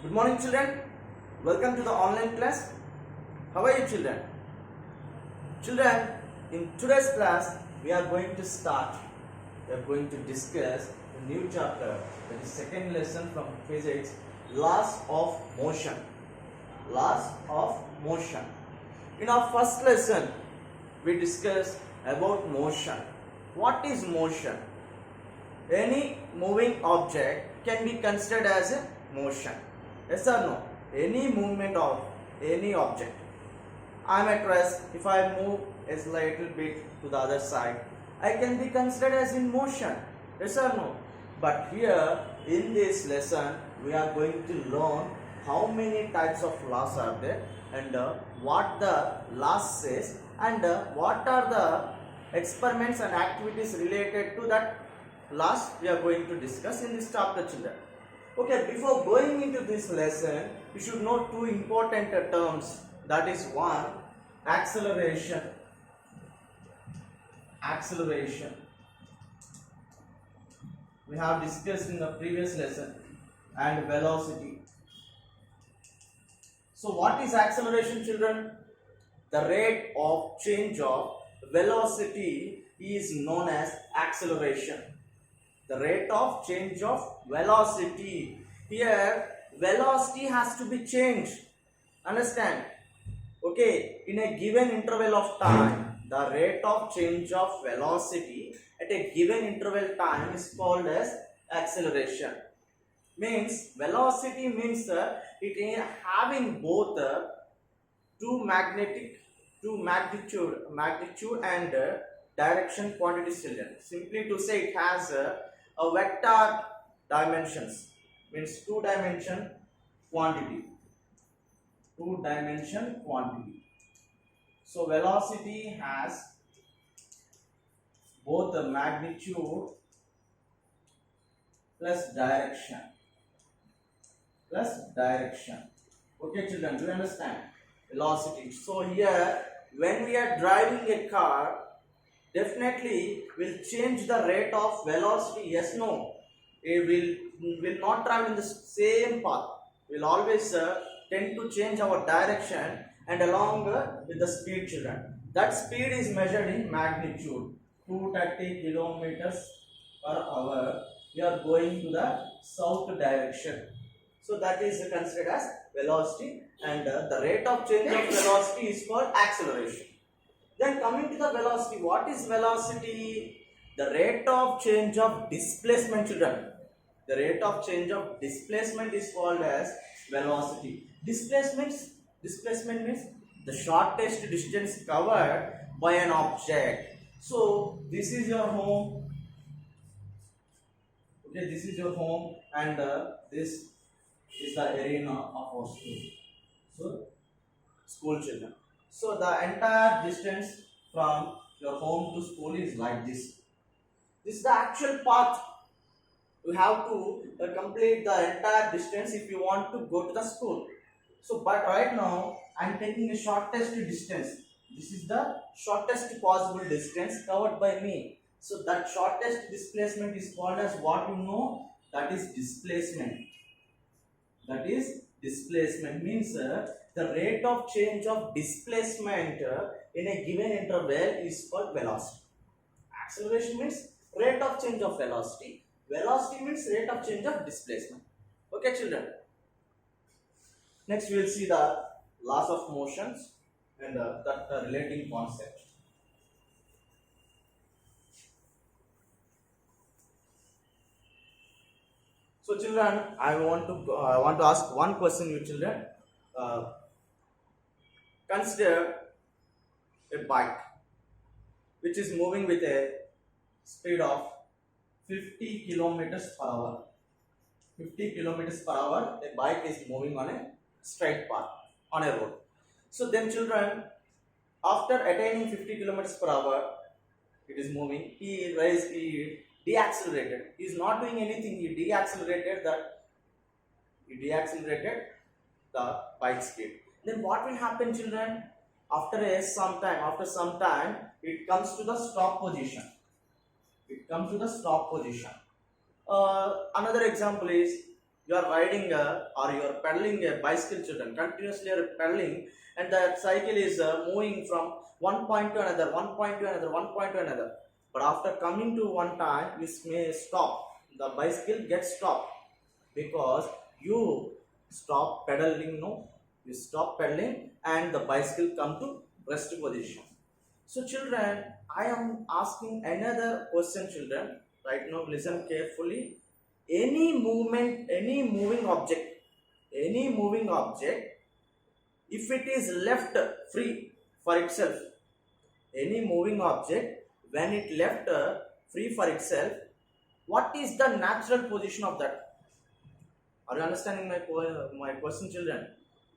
Good morning, children. Welcome to the online class. How are you, children? Children, in today's class, we are going to start. We are going to discuss a new chapter, that is second lesson from physics, laws of motion. Laws of motion. In our first lesson, we discussed about motion. What is motion? Any moving object can be considered as a motion. Yes or no? Any movement of any object. I am at rest. If I move a little bit to the other side, I can be considered as in motion. Yes or no? But here in this lesson, we are going to learn how many types of laws are there and what the laws says and what are the experiments and activities related to that laws we are going to discuss in this chapter, children. Okay, before going into this lesson, you should know two important terms. That is one, acceleration. Acceleration. We have discussed in the previous lesson, and velocity. So what is acceleration, children? The rate of change of velocity is known as acceleration. The rate of change of velocity. Here, velocity has to be changed. Understand? Okay, in a given interval of time, the rate of change of velocity at a given interval time is called as acceleration. Means velocity means it having both magnitude and direction quantity, children. Simply to say, it has a vector dimensions, means two-dimension quantity. Two-dimension quantity. So velocity has both the magnitude plus direction. Okay, children, do you understand? Velocity. So here, when we are driving a car, definitely will change the rate of velocity. Yes, no? It will not travel in the same path. We'll always tend to change our direction and along with the speed, children. That speed is measured in magnitude. 230 kilometers per hour. We are going to the south direction. So that is considered as velocity, and the rate of change of velocity is called acceleration. Then coming to the velocity, what is velocity? The rate of change of displacement, children. The rate of change of displacement is called as velocity. Displacement means the shortest distance covered by an object. So this is your home. Okay, this is your home, and this is the arena of our school. So school, children. So the entire distance from your home to school is like this. This is the actual path. You have to complete the entire distance if you want to go to the school. So, but right now I am taking the shortest distance. This is the shortest possible distance covered by me. So that shortest displacement is called as what you know? That is displacement. That is displacement means the rate of change of displacement in a given interval is called velocity. Acceleration means rate of change of velocity. Velocity means rate of change of displacement. Okay, children. Next we will see the laws of motions and that relating concept. So children, I want to ask one question, you children. Consider a bike which is moving with a speed of 50 kilometers per hour. 50 kilometers per hour, a bike is moving on a straight path on a road. So then, children, after attaining 50 kilometers per hour, it is moving. He deaccelerated. He is not doing anything. He deaccelerated the bike speed. Then what will happen, children? After some time, it comes to the stop position. Another example is You are riding or you are pedaling a bicycle, children. Continuously you are pedaling, and that cycle is moving from one point to another, one point to another, one point to another. But after coming to one time, you may stop. The bicycle gets stopped because you stop pedaling. No, you stop pedaling, and the bicycle come to rest position. So children, I am asking another question, children. Right now, listen carefully. Any moving object, if it is left free for itself, any moving object, when it left free for itself, what is the natural position of that? Are you understanding my question, children?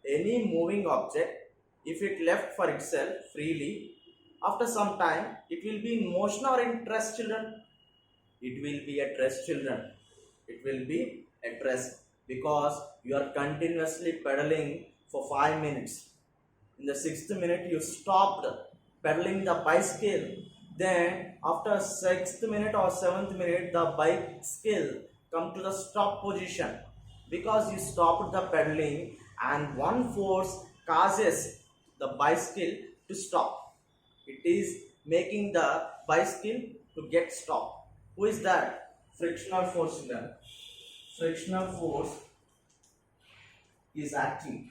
Any moving object, if it left for itself freely, after some time, it will be in motion or in rest, children? It will be at rest, children. It will be at rest because you are continuously pedaling for 5 minutes. In the 6th minute, you stopped pedaling the bicycle. Then, after 6th minute or 7th minute, the bicycle come to the stop position because you stopped the pedaling, and one force causes the bicycle to stop. It is making the bicycle to get stopped. Who is that? Frictional force. Frictional force is acting.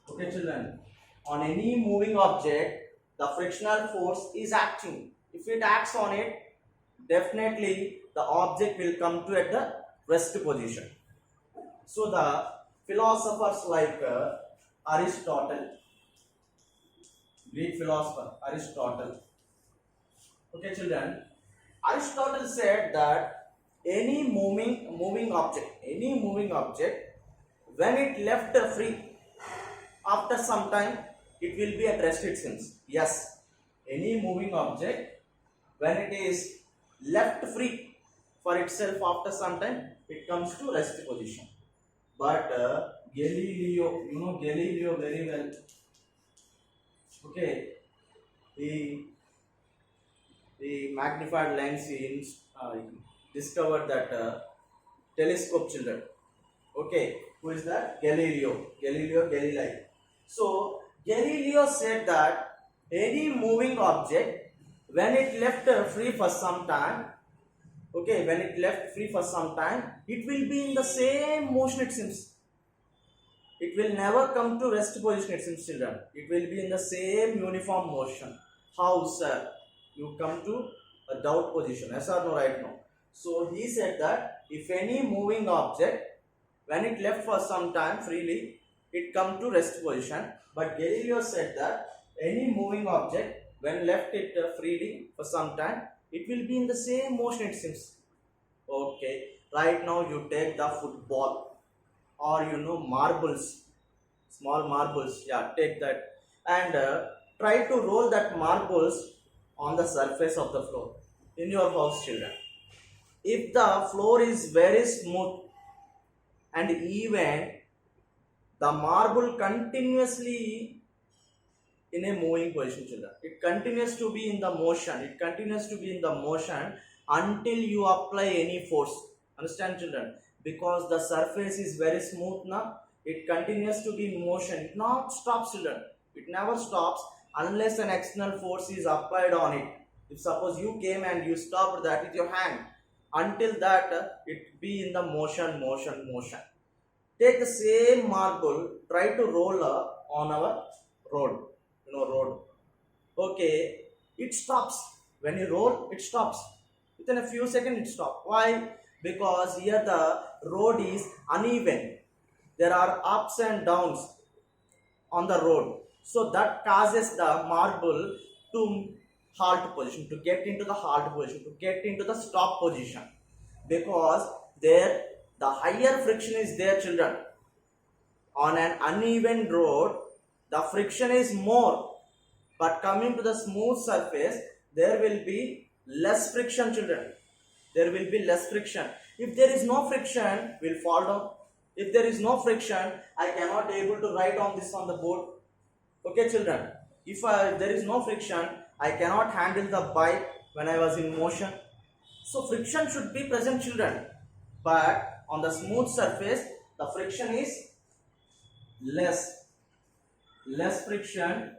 Okay, children. On any moving object, the frictional force is acting. If it acts on it, definitely the object will come to at the rest position. So the philosophers like Aristotle, Greek philosopher Aristotle. Okay, children. Aristotle said that any moving object, when it left free, after some time it will be at rest, it seems. Yes, any moving object, when it is left free for itself, after some time it comes to rest position. But Galileo, you know Galileo very well. Okay, the magnified lens, he discovered that telescope, children. Okay, who is that? Galileo Galilei. So Galileo said that any moving object, when it left free for some time, okay, when it left free for some time, it will be in the same motion, it seems. It will never come to rest position, it seems, children. It will be in the same uniform motion. How, sir? You come to a doubt position. Yes or no, right now? So he said that if any moving object, when it left for some time freely, it come to rest position. But Galileo said that any moving object, when left it freely for some time, it will be in the same motion, it seems. Okay, right now you take the football, or marbles, small marbles. Yeah, take that and try to roll that marbles on the surface of the floor in your house, children. If the floor is very smooth and even, the marble continuously in a moving position, children. It continues to be in the motion. It continues to be in the motion until you apply any force. Understand, children? Because the surface is very smooth now, it continues to be in motion. It not stops, children. It never stops unless an external force is applied on it. If suppose you came and you stopped that with your hand, until that it be in the motion. Take the same marble, try to roll on our road, road. Okay, it stops. When you roll, it stops. Within a few seconds, it stops. Why? Because here the road is uneven. There are ups and downs on the road. So that causes the marble to halt position, to get into the halt position, to get into the stop position. Because there the higher friction is there, children. On an uneven road, the friction is more. But coming to the smooth surface, there will be less friction, children. There will be less friction. If there is no friction, we will fall down. If there is no friction, I cannot able to write on this on the board. Okay, children. If there is no friction, I cannot handle the bike when I was in motion. So friction should be present, children. but on the smooth surface the friction is less friction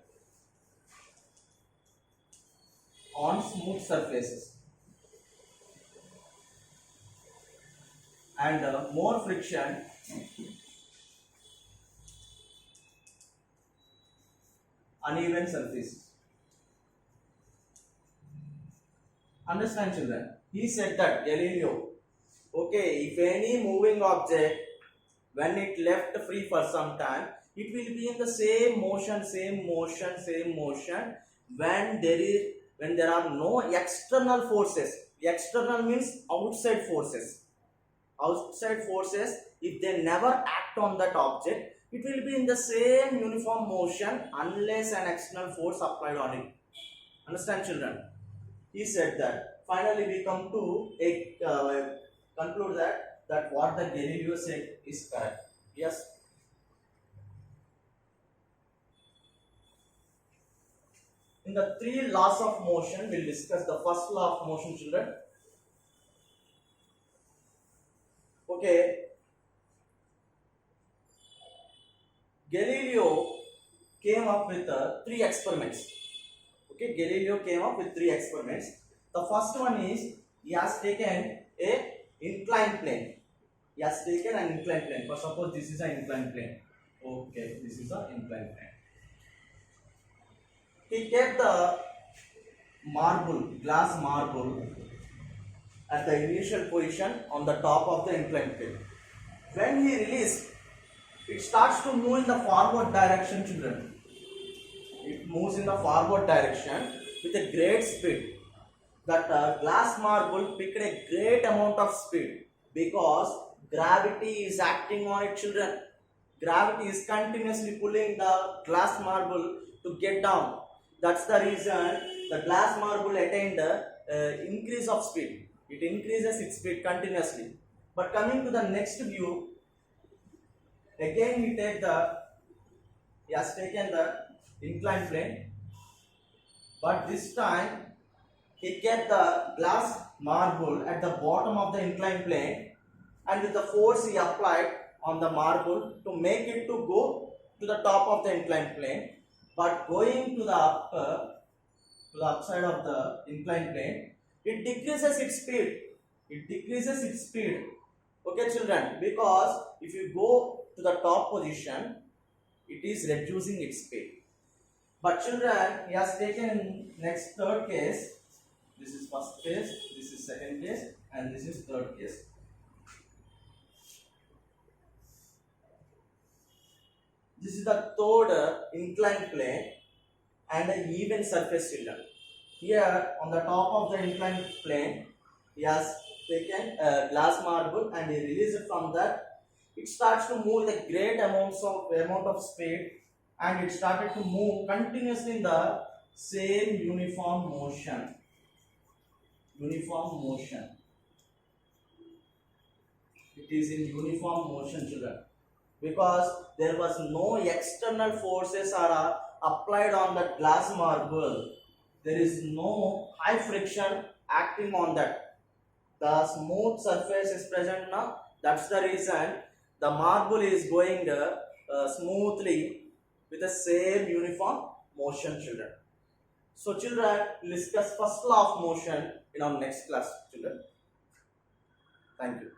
on smooth surfaces, and more friction uneven surfaces. Understand, children? He said that Galileo, okay, if any moving object, when it left free for some time, it will be in the same motion, when there are no external forces. External means outside forces. Outside forces, if they never act on that object, it will be in the same uniform motion unless an external force applied on it. Understand, children? He said that. Finally, we come to a conclude that what the Galileo said is correct. Yes. In the three laws of motion, we'll discuss the first law of motion, children. Okay. Galileo came up with three experiments. Okay, Galileo came up with three experiments. The first one is he has taken a inclined plane. He has taken an inclined plane. For suppose this is an inclined plane. Okay, this is an inclined plane. He kept the glass marble at the initial position on the top of the inclined plane. When he released, it starts to move in the forward direction, children. It moves in the forward direction with a great speed. That glass marble picked a great amount of speed because gravity is acting on it, children. Gravity is continuously pulling the glass marble to get down. That's the reason the glass marble attained increase of speed. It increases its speed continuously. But coming to the next view, again he has taken the inclined plane, but this time he kept the glass marble at the bottom of the inclined plane, and with the force he applied on the marble to make it to go to the top of the inclined plane, but going to the upside of the inclined plane, it decreases its speed. Okay, children, because if you go to the top position, it is reducing its speed. But children, he has taken next third case. This is first case, this is second case, and this is third case. This is the third inclined plane and an even surface, children. Here on the top of the inclined plane, he has taken a glass marble and he released it from that. It starts to move with a great amount of speed, and it started to move continuously in the same uniform motion. It is in uniform motion, children, because there was no external forces are applied on that glass marble. There is no high friction acting on that. The smooth surface is present now. That's the reason the marble is going smoothly with the same uniform motion, children. So children, we'll discuss first law of motion in our next class, children. Thank you.